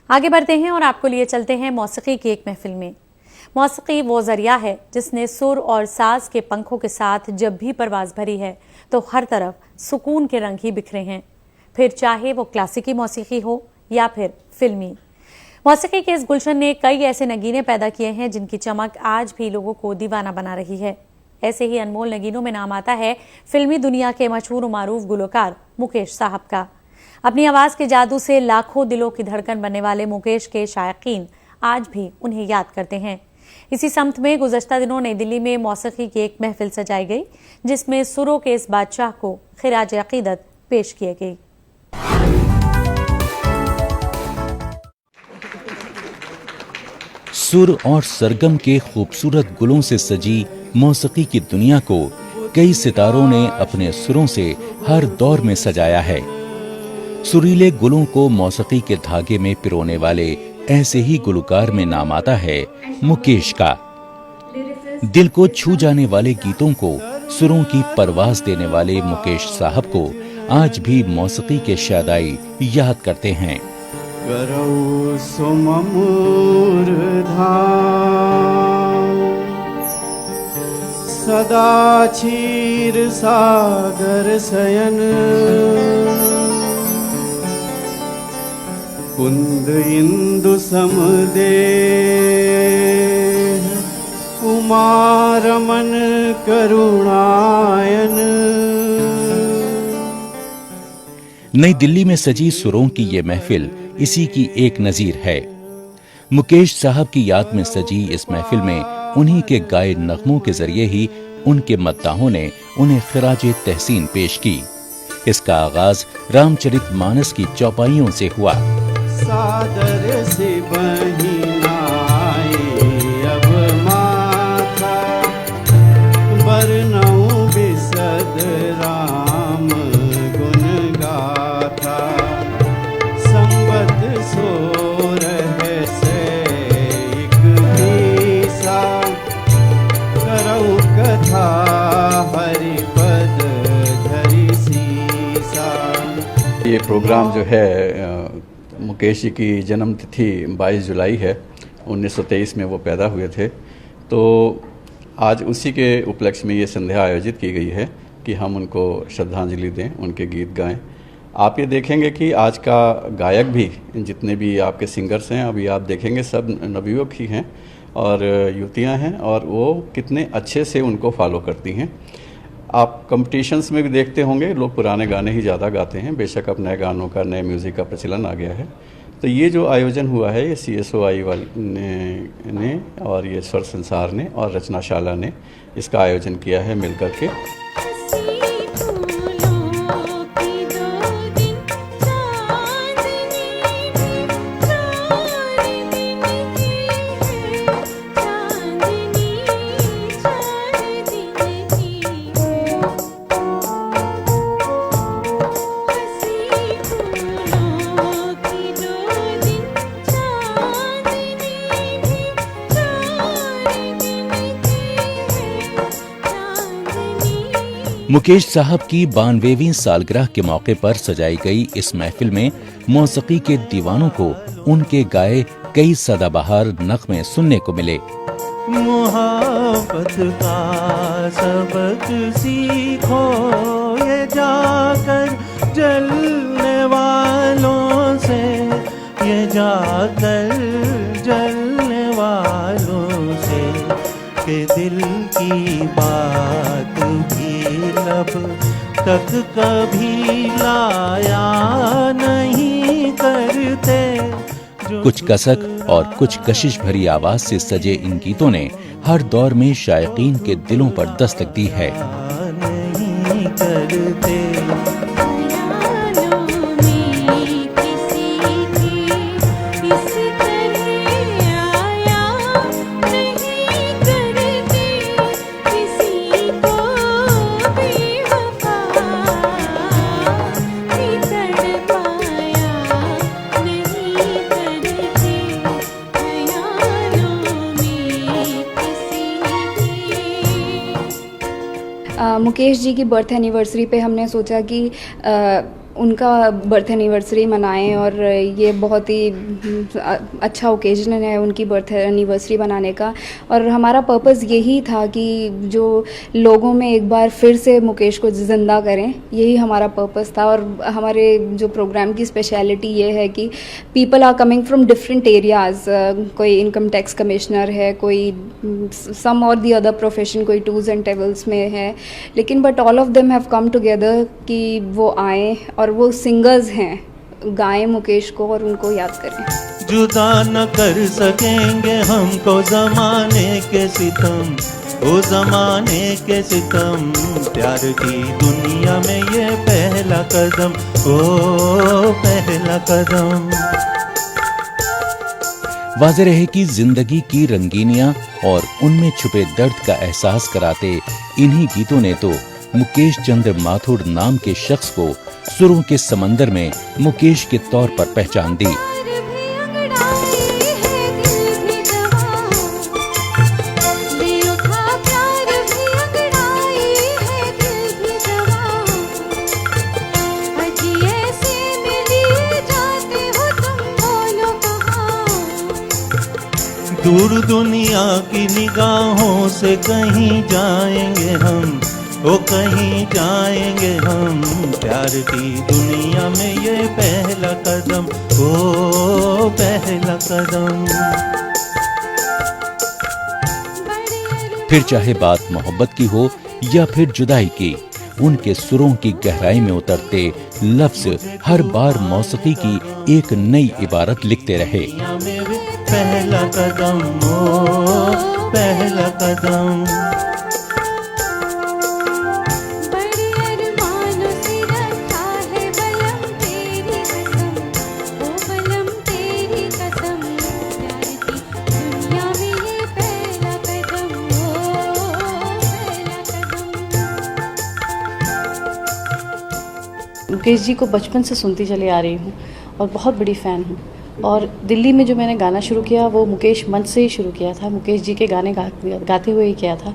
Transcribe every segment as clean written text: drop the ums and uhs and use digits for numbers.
आगे बढ़ते हैं और आपको लिए चलते हैं मौसीकी की एक महफिल में। मौसीकी वो जरिया है जिसने सुर और साज के पंखों के साथ जब भी परवाज भरी है तो हर तरफ सुकून के रंग ही बिखरे हैं, फिर चाहे वो क्लासिकी मौसीकी हो या फिर फिल्मी। मौसीकी के इस गुलशन ने कई ऐसे नगीने पैदा किए हैं जिनकी चमक आज भी लोगों को दीवाना बना रही है। ऐसे ही अनमोल नगीनों में नाम आता है फिल्मी दुनिया के मशहूर मारूफ गुलकार मुकेश साहब का। अपनी आवाज के जादू से लाखों दिलों की धड़कन बनने वाले मुकेश के शायकीन आज भी उन्हें याद करते हैं। इसी समत में गुज़श्ता दिनों नई दिल्ली में मौसीकी की एक महफिल सजाई गई जिसमें सुरों के इस बादशाह को खिराज अकीदत पेश किए गई। सुर और सरगम के खूबसूरत गुलों से सजी मौसीकी की दुनिया को कई सितारों ने अपने सुरों से हर दौर में सजाया है। सुरीले गुलों को मौसीकी के धागे में पिरोने वाले ऐसे ही गुलकार में नाम आता है मुकेश का। दिल को छू जाने वाले गीतों को सुरों की परवाज देने वाले मुकेश साहब को आज भी मौसीकी के शादाई याद करते हैं। करौ सुममूर धाम सदा क्षीर सागर शयन कुंद इंदु समदेह उमा रमन करुणायन। नई दिल्ली में सजी सुरों की ये महफिल इसी की एक नजीर है। मुकेश साहब की याद में सजी इस महफिल में उन्हीं के गाए नगमों के जरिए ही उनके मद्दाहों ने उन्हें खिराजे तहसीन पेश की। इसका आगाज रामचरितमानस की चौपाइयों से हुआ। सादर से बहिनाई अब माथा बरनऊं बिसद राम गुण गाथा संबत सोरह से एक मीसा करऊ कथा हरिपद धरि सीसा। ये प्रोग्राम जो है मुकेश जी की जन्म तिथि 22 जुलाई है। 1923 में वो पैदा हुए थे, तो आज उसी के उपलक्ष्य में ये संध्या आयोजित की गई है कि हम उनको श्रद्धांजलि दें, उनके गीत गाएं। आप ये देखेंगे कि आज का गायक भी, जितने भी आपके सिंगर्स हैं, अभी आप देखेंगे सब नवयुवक ही हैं और युवतियां हैं, और वो कितने अच्छे से उनको फॉलो करती हैं। आप कंपटीशंस में भी देखते होंगे लोग पुराने गाने ही ज़्यादा गाते हैं। बेशक अब नए गानों का, नए म्यूज़िक का प्रचलन आ गया है। तो ये जो आयोजन हुआ है, ये CSOI वाले ने और ये स्वर संसार ने और रचनाशाला ने इसका आयोजन किया है मिलकर के। मुकेश साहब की 92वीं सालगिरह के मौके पर सजाई गई इस महफिल में मौसीकी के दीवानों को उनके गाए कई सदाबहार नगमे सुनने को मिले। मोहब्बत का सबक सीखो ये जाकर जलने वालों से, ये जाकर जलने वालों से के दिल की बात लब तक कभी लाया नहीं करते। कुछ कसक और कुछ कशिश भरी आवाज से सजे इन गीतों ने हर दौर में शायकीन के दिलों पर दस्तक दी है। नहीं करते। मुकेश जी की बर्थ एनिवर्सरी पे हमने सोचा कि उनका बर्थ एनिवर्सरी मनाएं और ये बहुत ही अच्छा ओकेजन है उनकी बर्थ एनिवर्सरी मनाने का। और हमारा पर्पस यही था कि जो लोगों में एक बार फिर से मुकेश को जिंदा करें, यही हमारा पर्पस था। और हमारे जो प्रोग्राम की स्पेशलिटी ये है कि people are coming from different areas, कोई इनकम टैक्स कमिश्नर है, कोई सम और दी अदर प्रोफेशन, कोई टूर्स एंड ट्रेवल्स में है, लेकिन but all of them have come together कि वो आएँ और वो सिंगर्स हैं, गाएं मुकेश को और उनको याद करें। जुदा न कर सकेंगे हमको ज़माने के सितम, ओ ज़माने के सितम, प्यार की दुनिया में ये पहला कदम, ओ पहला कदम। वाज़ेह रहे कि जिंदगी की रंगीनियां और उनमें छुपे दर्द का एहसास कराते इन्हीं गीतों ने तो मुकेश चंद्र माथुर नाम के शख्स को सुरों के समंदर में मुकेश के तौर पर पहचान दी। दूर दुनिया की निगाहों से कहीं जाएंगे हम, ओ कहीं जाएंगे हम, प्यार की दुनिया में ये पहला कदम, ओ पहला कदम। फिर चाहे बात मोहब्बत की हो या फिर जुदाई की, उनके सुरों की गहराई में उतरते लफ्ज हर बार मौसीकी की एक नई इबारत लिखते रहे। पहला कदम, ओ पहला कदम। मुकेश जी को बचपन से सुनती चली आ रही हूँ और बहुत बड़ी फ़ैन हूँ। और दिल्ली में जो मैंने गाना शुरू किया वो मुकेश मंच से ही शुरू किया था, मुकेश जी के गाने गाते हुए ही किया था।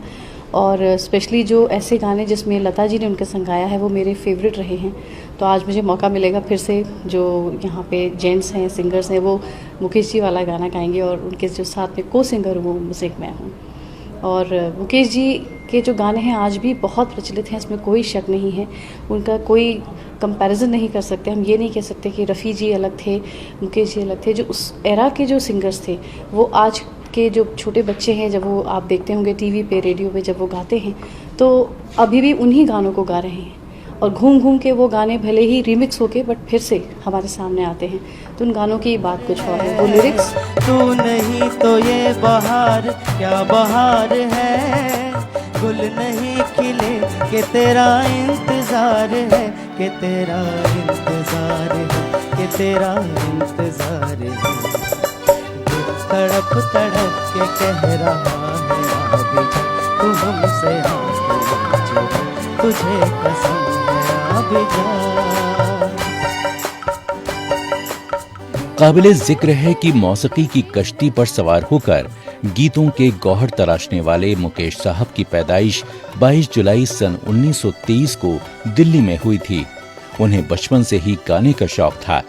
और स्पेशली जो ऐसे गाने जिसमें लता जी ने उनके संग गाया है वो मेरे फेवरेट रहे हैं। तो आज मुझे मौका मिलेगा फिर से, जो यहाँ पे जेंट्स हैं, सिंगर्स हैं, वो मुकेश जी वाला गाना गाएंगे और उनके जो साथ में को सिंगर वो म्यूज़िक मैं हूँ। और मुकेश जी के जो गाने हैं आज भी बहुत प्रचलित हैं, इसमें कोई शक नहीं है। उनका कोई कंपैरिजन नहीं कर सकते। हम ये नहीं कह सकते कि रफ़ी जी अलग थे, मुकेश जी अलग थे। जो उस एरा के जो सिंगर्स थे वो आज के जो छोटे बच्चे हैं, जब वो आप देखते होंगे टीवी पे, रेडियो पे जब वो गाते हैं तो अभी भी उन्हीं गानों को गा रहे हैं। और घूम घूम के वो गाने भले ही रिमिक्स होके बट फिर से हमारे सामने आते हैं। तो उन गानों की बात कुछ और है। वो लिरिक्स, तू नहीं तो ये बहार क्या बहार है, गुल नहीं खिले कि तेरा इंतजार है, कि तेरा इंतजार है, कि तेरा इंतजार है। तड़प तड़प के कह रहा है अभी तू हमसे तुझे कसम है अभी जा। काबिले जिक्र है कि मौसीकी की कश्ती पर सवार होकर गीतों के गौहर तराशने वाले मुकेश साहब की पैदाइश 22 जुलाई सन 1923 को दिल्ली में हुई थी। उन्हें बचपन से ही गाने का शौक था।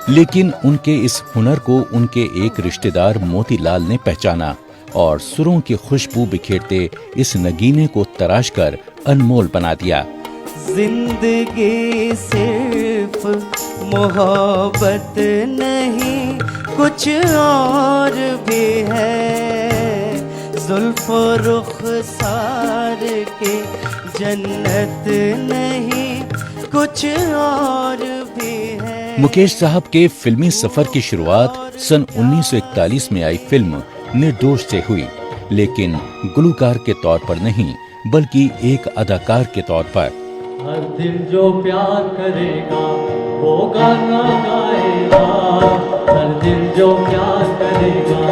लेकिन उनके इस हुनर को उनके एक रिश्तेदार मोतीलाल ने पहचाना और सुरों की खुशबू बिखेरते इस नगीने को तराश कर अनमोल बना दिया। जिंदगी सिर्फ मोहब्बत नहीं कुछ और भी है, जुल्फो रुखसार के जन्नत नहीं कुछ और भी है। मुकेश साहब के फिल्मी सफर की शुरुआत सन 1941 में आई फिल्म निर्दोष से हुई, लेकिन गुलकार के तौर पर नहीं बल्कि एक अदाकार के तौर पर। हर दिल जो प्यार करेगा वो गाना गाएगा, हर दिल जो प्यार करेगा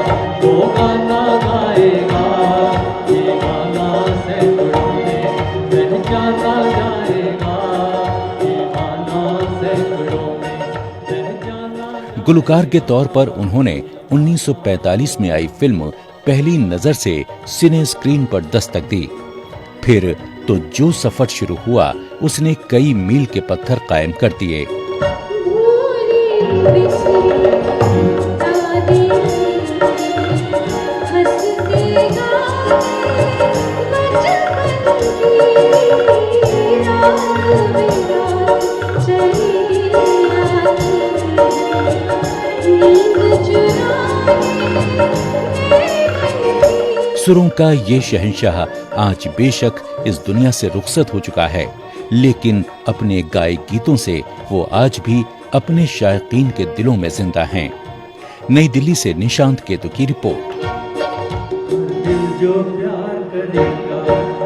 वो गाना गाएगा, ये गाना सैकड़ों में पहचाना जाएगा, ये गाना सैकड़ों में पहचाना। गुलकार के तौर पर उन्होंने 1945 में आई फिल्म पहली नजर से सिने स्क्रीन पर दस्तक दी। फिर तो जो सफर शुरू हुआ उसने कई मील के पत्थर कायम कर दिए। सुरों का ये शहंशाह आज बेशक इस दुनिया से रुखसत हो चुका है, लेकिन अपने गाए गीतों से वो आज भी अपने शायकीन के दिलों में जिंदा हैं। नई दिल्ली से निशांत केतु की रिपोर्ट। दिल जो प्यार करेगा